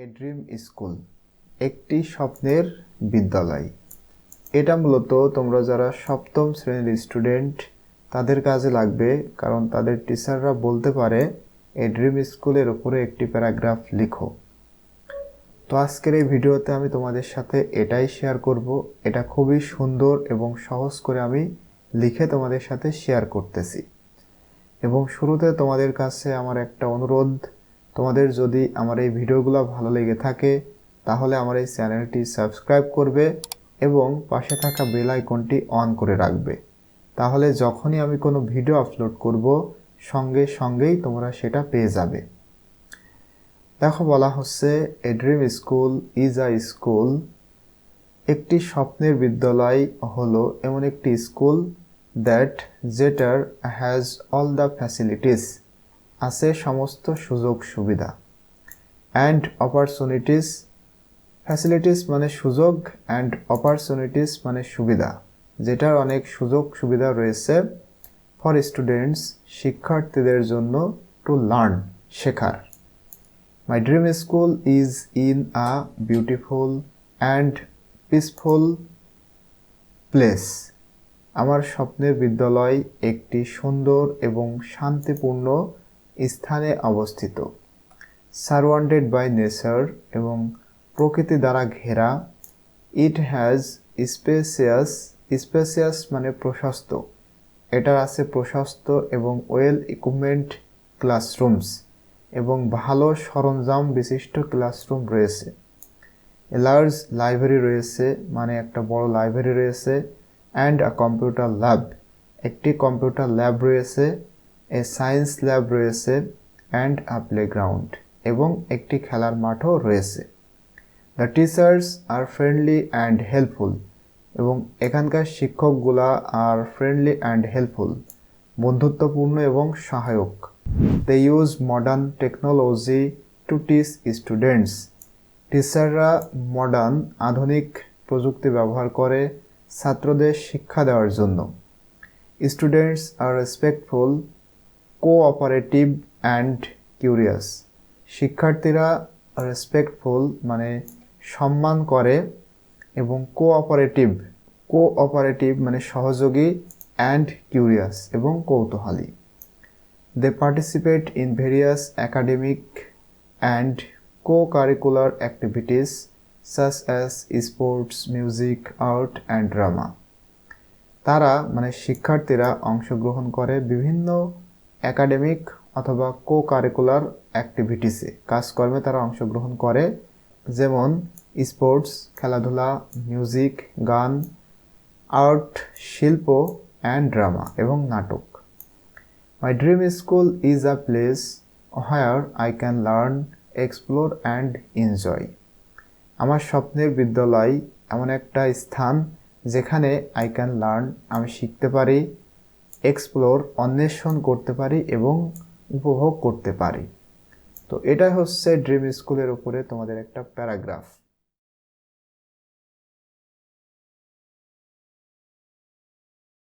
A dream school একটি স্বপ্নের বিদ্যালয়। এটা মূলত তোমরা যারা সপ্তম শ্রেণীর স্টুডেন্ট তাদের কাজে লাগবে, কারণ তাদের টিচাররা বলতে পারে এ ড্রিম স্কুলের উপরে একটি প্যারাগ্রাফ লিখো। তো আজকের এই ভিডিওতে আমি তোমাদের সাথে এটাই শেয়ার করব। এটা খুবই সুন্দর এবং সহজ করে আমি লিখে তোমাদের সাথে শেয়ার করতেছি। এবং শুরুতে তোমাদের কাছে আমার একটা অনুরোধ, তোমাদের যদি আমার এই ভিডিওগুলো ভালো লেগে থাকে তাহলে আমার এই চ্যানেলটি সাবস্ক্রাইব করবে এবং পাশে থাকা বেল আইকনটি অন করে রাখবে। তাহলে যখনই আমি কোনো ভিডিও আপলোড করব সঙ্গে সঙ্গেই তোমরা সেটা পেয়ে যাবে। দেখো, বলা হচ্ছে a dream school is a school. একটি স্বপ্নের বিদ্যালয় হলো এমন একটি স্কুল যেটার হ্যাজ অল দ্য ফ্যাসিলিটিস, আছে সমস্ত সুযোগ সুবিধা, অ্যান্ড অপরচুনিটিস, ফ্যাসিলিটিস মানে সুযোগ, অ্যান্ড অপরচুনিটিস মানে সুবিধা, যেটার অনেক সুযোগ সুবিধা রয়েছে ফর স্টুডেন্টস, শিক্ষার্থীদের জন্য, টু লার্ন, শেখার। My dream school is in a beautiful and peaceful place. আমার স্বপ্নের বিদ্যালয় একটি সুন্দর এবং শান্তিপূর্ণ স্থানে অবস্থিত। সারাউন্ডেড বাই নেচার, এবং প্রকৃতি দ্বারা ঘেরা। ইট হ্যাজ স্পেসিয়াস মানে প্রশস্ত, এটার আছে প্রশস্ত এবং ওয়েল ইকুইপমেন্ট ক্লাসরুমস, এবং ভালো সরঞ্জাম বিশিষ্ট ক্লাসরুম রয়েছে। এ লার্জ লাইব্রেরি রয়েছে, মানে একটা বড় লাইব্রেরি রয়েছে। অ্যান্ড আ কম্পিউটার ল্যাব, একটি কম্পিউটার ল্যাব রয়েছে। এ সায়েন্স ল্যাব রয়েছে। অ্যান্ড আ প্লেগ্রাউন্ড, এবং একটি খেলার মাঠও রয়েছে। The teachers are friendly and helpful, এবং এখানকার শিক্ষকগুলা আর ফ্রেন্ডলি অ্যান্ড হেল্পফুল, বন্ধুত্বপূর্ণ এবং সহায়ক। They use modern technology to teach students, টিচাররা মডার্ন আধুনিক প্রযুক্তি ব্যবহার করে ছাত্রদের শিক্ষা দেওয়ার জন্য। Students are respectful, cooperative and curious, শিক্ষার্থীরা রেসপেক্টফুল মানে সম্মান করে, এবং কোঅপারেটিভ মানে সহযোগী, অ্যান্ড কিউরিয়াস এবং কৌতূহলী। They participate in various academic and co-curricular activities such as sports, music, art and drama. তারা মানে শিক্ষার্থীরা অংশগ্রহণ করে বিভিন্ন একাডেমিক অথবা কো-কারিকুলার অ্যাক্টিভিটিসে, কাজকর্মে তারা অংশগ্রহণ করে, যেমন স্পোর্টস খেলাধুলা, মিউজিক গান, আর্ট শিল্প, অ্যান্ড ড্রামা এবং নাটক। My dream school is a place where I can learn, explore and enjoy. আমার স্বপ্নের বিদ্যালয় এমন একটা স্থান যেখানে আই ক্যান লার্ন, আমি শিখতে পারি, এক্সপ্লোর অন্বেষণ করতে পারি, এবং উপভোগ করতে পারি। তো এটা হচ্ছে ড্রিম স্কুলের উপরে তোমাদের একটা প্যারাগ্রাফ।